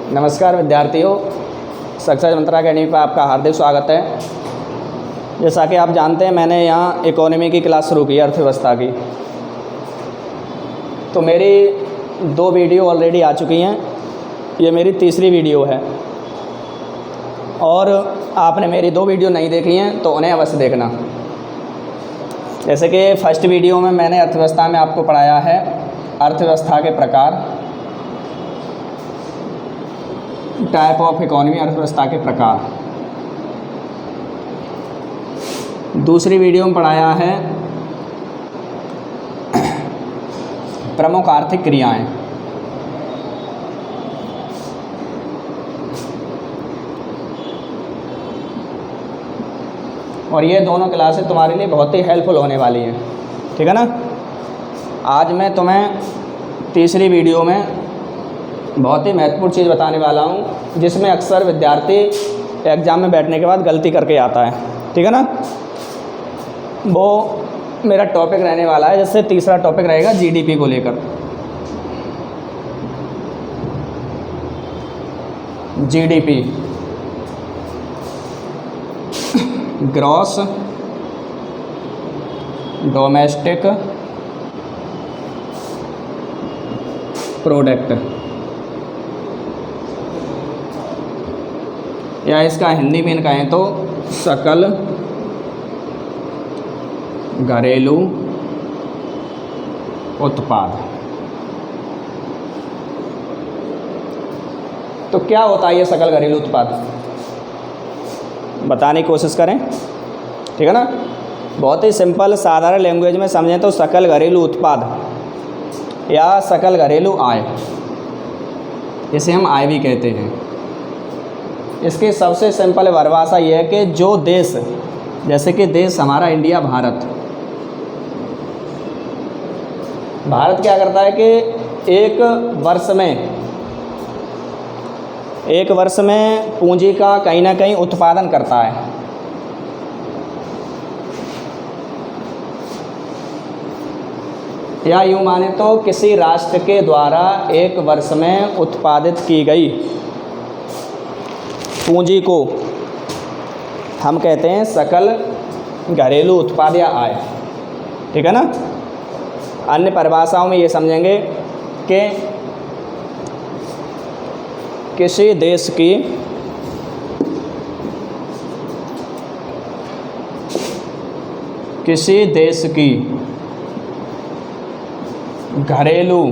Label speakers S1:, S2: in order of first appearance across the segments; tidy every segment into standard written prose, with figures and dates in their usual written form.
S1: नमस्कार विद्यार्थियों, सक्सेस मंत्र अकेडमी पर आपका हार्दिक स्वागत है। जैसा कि आप जानते हैं, मैंने यहाँ इकोनॉमी की क्लास शुरू की, अर्थव्यवस्था की। तो मेरी 2 वीडियो ऑलरेडी आ चुकी हैं, ये मेरी तीसरी वीडियो है। और आपने मेरी 2 वीडियो नहीं देखी हैं तो उन्हें अवश्य देखना। जैसे कि फर्स्ट वीडियो में मैंने अर्थव्यवस्था में आपको पढ़ाया है अर्थव्यवस्था के प्रकार, टाइप ऑफ इकोनॉमी, अर्थव्यवस्था के प्रकार। दूसरी वीडियो में पढ़ाया है प्रमुख आर्थिक क्रियाएं। और ये दोनों क्लासेस तुम्हारे लिए बहुत ही हेल्पफुल होने वाली हैं, ठीक है ना। आज मैं तुम्हें तीसरी वीडियो में बहुत ही महत्वपूर्ण चीज़ बताने वाला हूँ, जिसमें अक्सर विद्यार्थी एग्ज़ाम में बैठने के बाद गलती करके आता है, ठीक है ना। वो मेरा टॉपिक रहने वाला है। जैसे तीसरा टॉपिक रहेगा जीडीपी को लेकर। जीडीपी, ग्रॉस डोमेस्टिक प्रोडक्ट, या इसका हिंदी में कहें तो सकल घरेलू उत्पाद। तो क्या होता है ये सकल घरेलू उत्पाद, बताने की कोशिश करें, ठीक है ना। बहुत ही सिंपल साधारण लैंग्वेज में समझें तो सकल घरेलू उत्पाद या सकल घरेलू आय, इसे हम आय भी कहते हैं। इसकी सबसे सिंपल परिभाषा ये है कि जो देश, जैसे कि देश हमारा इंडिया, भारत क्या करता है कि एक वर्ष में पूंजी का कहीं ना कहीं उत्पादन करता है। या यूँ माने तो किसी राष्ट्र के द्वारा एक वर्ष में उत्पादित की गई पूंजी को हम कहते हैं सकल घरेलू उत्पाद या आय, ठीक है ना। अन्य परिभाषाओं में ये समझेंगे कि किसी देश की घरेलू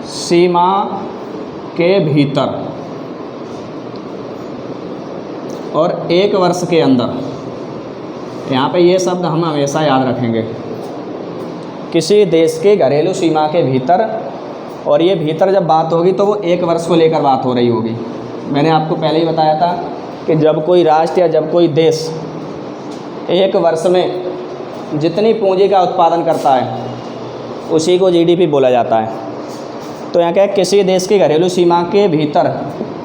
S1: सीमा के भीतर और एक वर्ष के अंदर, यहाँ पे ये शब्द हम हमेशा याद रखेंगे, किसी देश के घरेलू सीमा के भीतर। और ये भीतर जब बात होगी तो वो एक वर्ष को लेकर बात हो रही होगी। मैंने आपको पहले ही बताया था कि जब कोई राष्ट्र या जब कोई देश एक वर्ष में जितनी पूंजी का उत्पादन करता है उसी को जीडीपी बोला जाता है। तो यहाँ क्या है, किसी देश की घरेलू सीमा के भीतर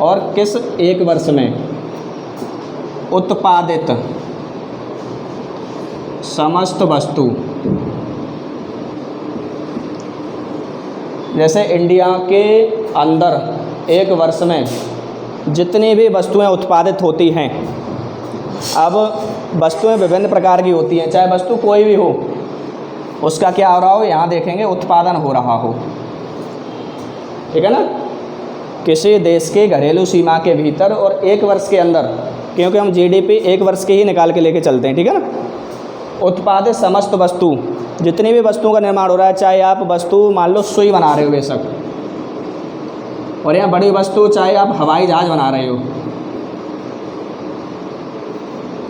S1: और किस एक वर्ष में उत्पादित समस्त वस्तु, जैसे इंडिया के अंदर एक वर्ष में जितनी भी वस्तुएं उत्पादित होती हैं। अब वस्तुएं विभिन्न प्रकार की होती हैं, चाहे वस्तु कोई भी हो, उसका क्या हो रहा हो, यहाँ देखेंगे उत्पादन हो रहा हो, ठीक है ना। किसी देश के घरेलू सीमा के भीतर और एक वर्ष के अंदर, क्योंकि हम जीडीपी एक वर्ष के ही निकाल के लेके चलते हैं, ठीक है ना। उत्पादित समस्त वस्तु, जितनी भी वस्तुओं का निर्माण हो रहा है, चाहे आप वस्तु मान लो सुई बना रहे हो बेशक, और यहाँ बड़ी वस्तु चाहे आप हवाई जहाज़ बना रहे हो,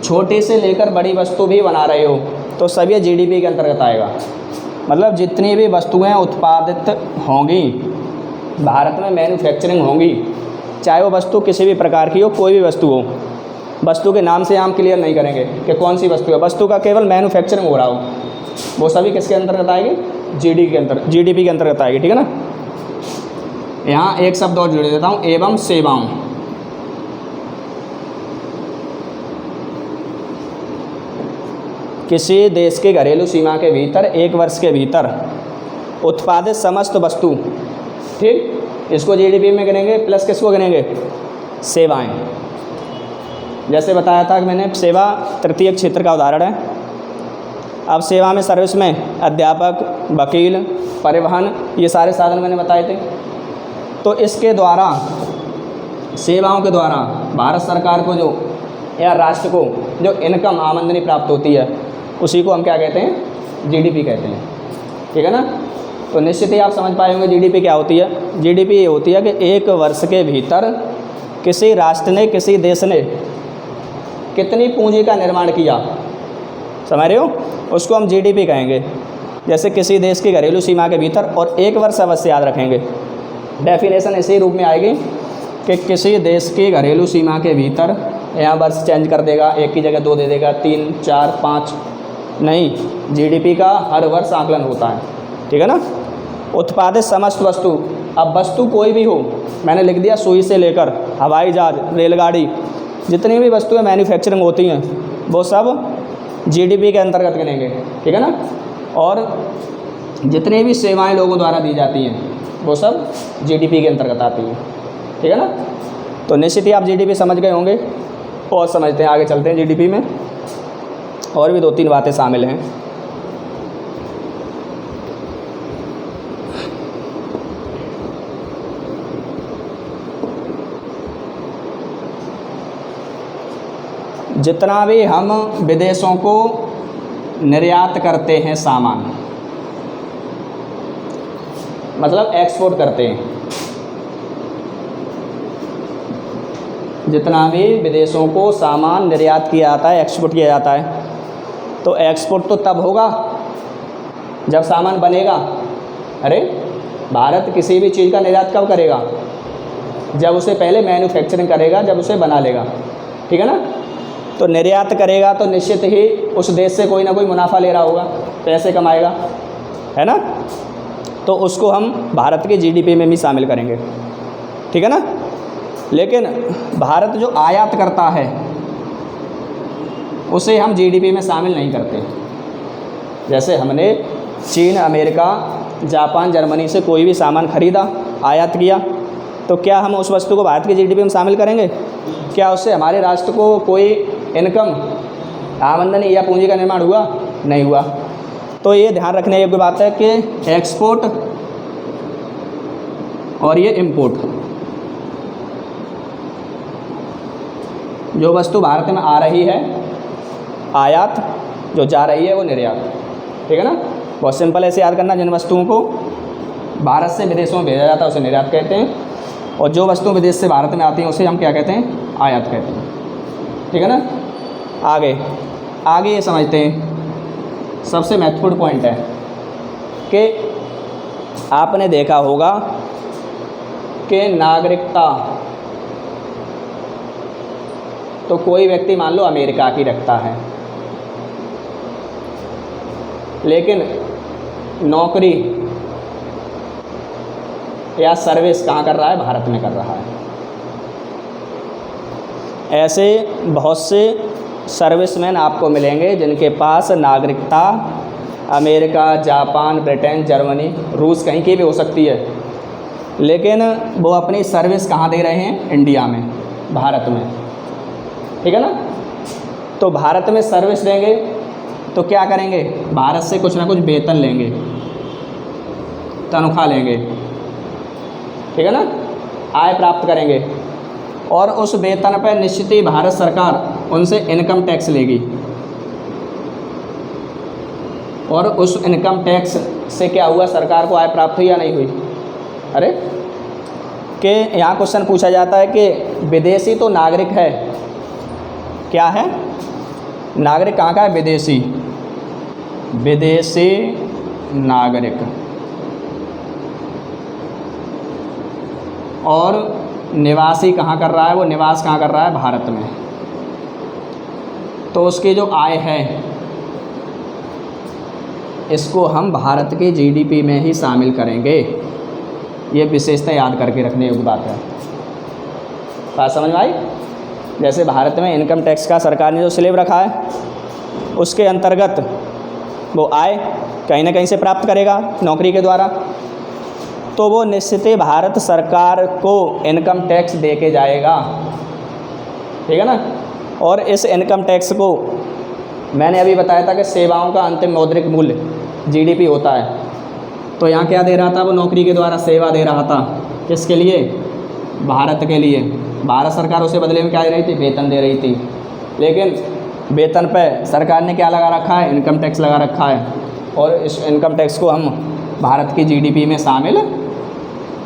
S1: छोटे से लेकर बड़ी वस्तु भी बना रहे हो, तो सब ये जीडीपी के अंतर्गत आएगा। मतलब जितनी भी वस्तुएं उत्पादित होंगी भारत में, मैन्युफैक्चरिंग होंगी, चाहे वो वस्तु किसी भी प्रकार की हो, कोई भी वस्तु हो, वस्तु के नाम से हम क्लियर नहीं करेंगे कि कौन सी वस्तु है, वस्तु का केवल मैन्युफैक्चरिंग हो रहा हो, वो सभी किसके अंतर्गत आएगी, जीडीपी के अंतर्गत आएगी, ठीक है ना। यहाँ एक शब्द और जोड़ देता हूँ, एवं सेवाओं। किसी देश के घरेलू सीमा के भीतर एक वर्ष के भीतर उत्पादित समस्त वस्तु, ठीक, इसको जीडीपी में गिनेंगे, प्लस किसको गिनेंगे, सेवाएं। जैसे बताया था कि मैंने, सेवा तृतीय क्षेत्र का उदाहरण है। अब सेवा में, सर्विस में अध्यापक, वकील, परिवहन, ये सारे साधन मैंने बताए थे। तो इसके द्वारा, सेवाओं के द्वारा भारत सरकार को जो, या राष्ट्र को जो इनकम, आमदनी प्राप्त होती है, उसी को हम क्या कहते हैं, जीडीपी कहते हैं। ठीक है ना। तो निश्चित ही आप समझ पाए होंगे जीडीपी क्या होती है। जीडीपी ये होती है कि एक वर्ष के भीतर किसी राष्ट्र ने, किसी देश ने कितनी पूंजी का निर्माण किया, समझ रहे हो, उसको हम जीडीपी कहेंगे। जैसे किसी देश की घरेलू सीमा के भीतर, और एक वर्ष अवश्य याद रखेंगे, डेफिनेशन इसी रूप में आएगी कि किसी देश की घरेलू सीमा के भीतर, यहाँ वर्ष चेंज कर देगा, एक की जगह 2 दे देगा, 3, 4, 5 नहीं, जीडीपी का हर वर्ष आकलन होता है। ठीक है ना। उत्पादित समस्त वस्तु, अब वस्तु कोई भी हो, मैंने लिख दिया सुई से लेकर हवाई जहाज, रेलगाड़ी, जितनी भी वस्तुएं मैन्युफैक्चरिंग होती हैं वो सब जीडीपी के अंतर्गत गिनेंगे। ठीक है ना। और जितनी भी सेवाएं लोगों द्वारा दी जाती हैं वो सब जीडीपी के अंतर्गत आती हैं। ठीक है ना। तो निश्चित ही आप जीडीपी समझ गए होंगे, और समझते हैं, आगे चलते हैं। जीडीपी में और भी 2-3 बातें शामिल हैं। जितना भी हम विदेशों को निर्यात करते हैं सामान, मतलब एक्सपोर्ट करते हैं, जितना भी विदेशों को सामान निर्यात किया जाता है, एक्सपोर्ट किया जाता है, तो एक्सपोर्ट तो तब होगा जब सामान बनेगा। अरे भारत किसी भी चीज़ का निर्यात कब करेगा, जब उसे पहले मैन्युफैक्चरिंग करेगा, जब उसे बना लेगा। ठीक है ना। तो निर्यात करेगा तो निश्चित ही उस देश से कोई ना कोई मुनाफा ले रहा होगा, पैसे कमाएगा, है ना। तो उसको हम भारत की जीडीपी में भी शामिल करेंगे। ठीक है ना। लेकिन भारत जो आयात करता है उसे हम जीडीपी में शामिल नहीं करते। जैसे हमने चीन, अमेरिका, जापान, जर्मनी से कोई भी सामान खरीदा, आयात किया, तो क्या हम उस वस्तु को भारत की जीडीपी में शामिल करेंगे? क्या उससे हमारे राष्ट्र को कोई इनकम, आमदनी या पूंजी का निर्माण हुआ? नहीं हुआ। तो ये ध्यान रखने योग्य बात है कि एक्सपोर्ट और ये इंपोर्ट, जो वस्तु भारत में आ रही है आयात, जो जा रही है वो निर्यात। ठीक है ना। बहुत सिंपल, ऐसे याद करना, जिन वस्तुओं को भारत से विदेशों में भेजा जाता है उसे निर्यात कहते हैं, और जो वस्तु विदेश से भारत में आती हैं उसे हम क्या कहते हैं? आयात कहते हैं। ठीक है ना। आगे ये समझते हैं, सबसे महत्वपूर्ण पॉइंट है कि आपने देखा होगा कि नागरिकता, तो कोई व्यक्ति मान लो अमेरिका की रखता है, लेकिन नौकरी या सर्विस कहाँ कर रहा है? भारत में कर रहा है। ऐसे बहुत से सर्विसमैन आपको मिलेंगे जिनके पास नागरिकता अमेरिका, जापान, ब्रिटेन, जर्मनी, रूस, कहीं की भी हो सकती है, लेकिन वो अपनी सर्विस कहाँ दे रहे हैं? इंडिया में, भारत में। ठीक है ना। तो भारत में सर्विस देंगे तो क्या करेंगे? भारत से कुछ ना कुछ वेतन लेंगे, तनख्वाह लेंगे। ठीक है ना। आय प्राप्त करेंगे, और उस वेतन पर निश्चित ही भारत सरकार उनसे इनकम टैक्स लेगी, और उस इनकम टैक्स से क्या हुआ? सरकार को आय प्राप्त हुई या नहीं हुई? अरे कि यहाँ क्वेश्चन पूछा जाता है कि विदेशी तो नागरिक है, क्या है? नागरिक कहाँ का है? विदेशी, विदेशी नागरिक। और निवासी कहाँ कर रहा है? वो निवास कहाँ कर रहा है? भारत में। तो उसकी जो आय है इसको हम भारत के जीडीपी में ही शामिल करेंगे। ये विशेषता याद करके रखने योग्य बात है। बात समझ में आई? जैसे भारत में इनकम टैक्स का सरकार ने जो स्लैब रखा है, उसके अंतर्गत वो आय कहीं ना कहीं से प्राप्त करेगा नौकरी के द्वारा, तो वो निश्चित ही भारत सरकार को इनकम टैक्स दे के जाएगा, ठीक है ना। और इस इनकम टैक्स को मैंने अभी बताया था कि सेवाओं का अंतिम मौद्रिक मूल्य जीडीपी होता है। तो यहाँ क्या दे रहा था, वो नौकरी के द्वारा सेवा दे रहा था, किसके लिए, भारत के लिए। भारत सरकार उसे बदले में क्या दे रही थी, वेतन दे रही थी। लेकिन वेतन पे सरकार ने क्या लगा रखा है, इनकम टैक्स लगा रखा है। और इस इनकम टैक्स को हम भारत की जीडीपी में शामिल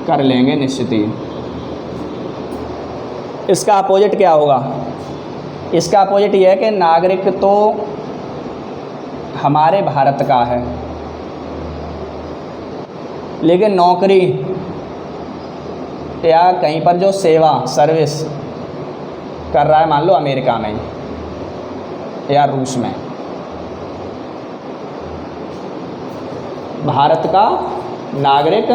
S1: कर लेंगे निश्चित ही। इसका अपोजिट क्या होगा, इसका अपोजिट यह है कि नागरिक तो हमारे भारत का है, लेकिन नौकरी या कहीं पर जो सेवा सर्विस कर रहा है, मान लो अमेरिका में या रूस में, भारत का नागरिक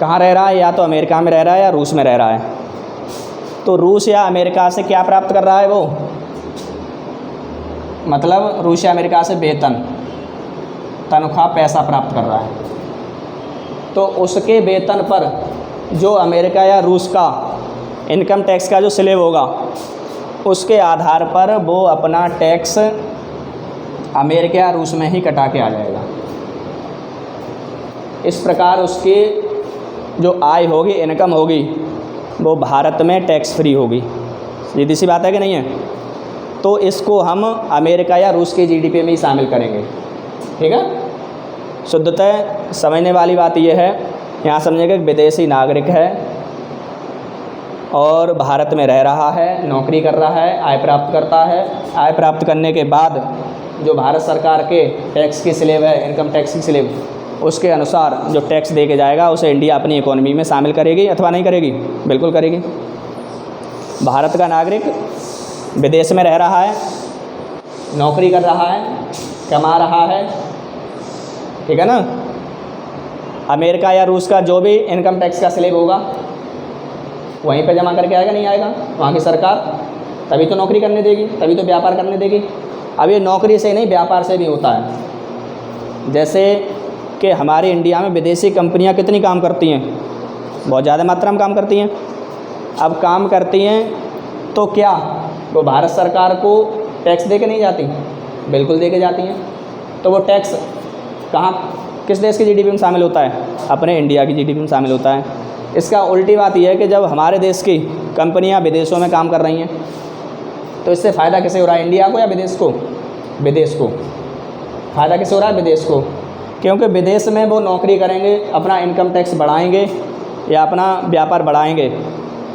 S1: कहाँ रह रहा है, या तो अमेरिका में रह रहा है या रूस में रह रहा है। तो रूस या अमेरिका से क्या प्राप्त कर रहा है वो, मतलब रूस या अमेरिका से वेतन, तनख्वाह, पैसा प्राप्त कर रहा है। तो उसके वेतन पर जो अमेरिका या रूस का इनकम टैक्स का जो स्लैब होगा, उसके आधार पर वो अपना टैक्स अमेरिका या रूस में ही कटा के आ जाएगा। इस प्रकार उसकी जो आय होगी, इनकम होगी, वो भारत में टैक्स फ्री होगी। सीधी सी बात है कि नहीं है। तो इसको हम अमेरिका या रूस की जीडीपी में ही शामिल करेंगे, ठीक है। शुद्धतः समझने वाली बात यह है, यहाँ समझिएगा कि विदेशी नागरिक है और भारत में रह रहा है, नौकरी कर रहा है, आय प्राप्त करता है। आय प्राप्त करने के बाद जो भारत सरकार के टैक्स की स्लैब है, इनकम टैक्स की स्लैब, उसके अनुसार जो टैक्स दे के जाएगा उसे इंडिया अपनी इकोनॉमी में शामिल करेगी अथवा नहीं करेगी, बिल्कुल करेगी। भारत का नागरिक विदेश में रह रहा है, नौकरी कर रहा है, कमा रहा है, ठीक है ना। अमेरिका या रूस का जो भी इनकम टैक्स का स्लैब होगा वहीं पे जमा करके आएगा, नहीं आएगा, वहाँ की सरकार तभी तो नौकरी करने देगी, तभी तो व्यापार करने देगी। अब ये नौकरी से नहीं, व्यापार से भी होता है। जैसे कि हमारे इंडिया में विदेशी कंपनियां कितनी काम करती हैं, बहुत ज़्यादा मात्रा में काम करती हैं। अब काम करती हैं तो क्या वो भारत सरकार को टैक्स दे के नहीं जाती, बिल्कुल दे के जाती हैं। तो वो टैक्स कहाँ, किस देश की जीडीपी में शामिल होता है, अपने इंडिया की जीडीपी में शामिल होता है। इसका उल्टी बात यह है कि जब हमारे देश की कंपनियां विदेशों में काम कर रही हैं, तो इससे फ़ायदा किसे हो रहा है, इंडिया को या विदेश को, विदेश को। फ़ायदा किसे हो रहा है, विदेश को, क्योंकि विदेश में वो नौकरी करेंगे, अपना इनकम टैक्स बढ़ाएंगे या अपना व्यापार बढ़ाएंगे,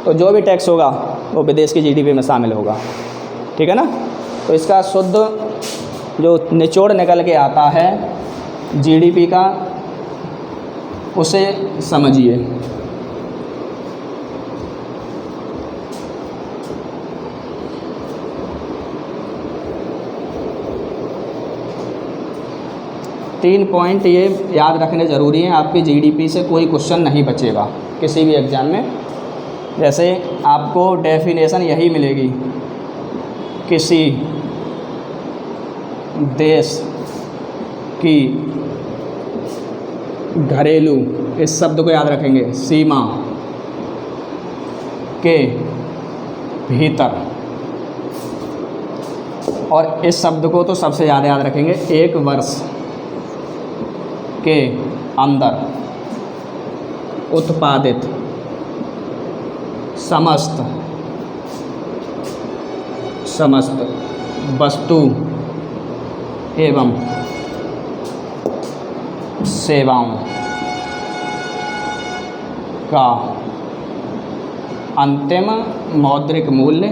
S1: तो जो भी टैक्स होगा वो विदेश की जीडीपी में शामिल होगा, ठीक है ना। तो इसका शुद्ध जो निचोड़ निकल के आता है जीडीपी का, उसे समझिए। तीन पॉइंट ये याद रखने ज़रूरी हैं, आपकी जीडीपी से कोई क्वेश्चन नहीं बचेगा किसी भी एग्ज़ाम में। जैसे आपको डेफिनेशन यही मिलेगी, किसी देश की घरेलू, इस शब्द को याद रखेंगे, सीमा के भीतर, और इस शब्द को तो सबसे ज़्यादा याद रखेंगे, एक वर्ष के अंदर उत्पादित समस्त वस्तु एवं सेवाओं का अंतिम मौद्रिक मूल्य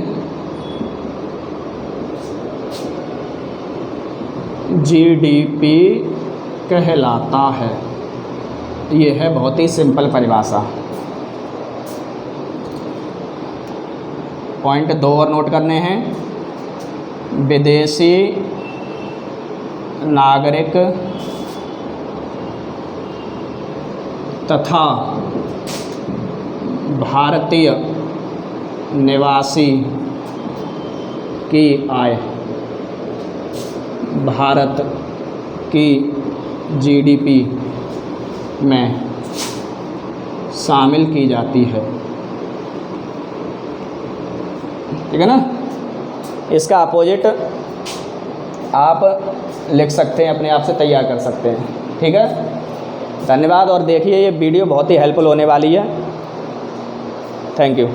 S1: जीडीपी कहलाता है। ये है बहुत ही सिंपल परिभाषा। पॉइंट 2 और नोट करने हैं। विदेशी नागरिक तथा भारतीय निवासी की आय भारत की जीडीपी में शामिल की जाती है। ठीक है ना। इसका अपोजिट आप लिख सकते हैं, अपने आप से तैयार कर सकते हैं। ठीक है, धन्यवाद। और देखिए ये वीडियो बहुत ही हेल्पफुल होने वाली है। Thank you.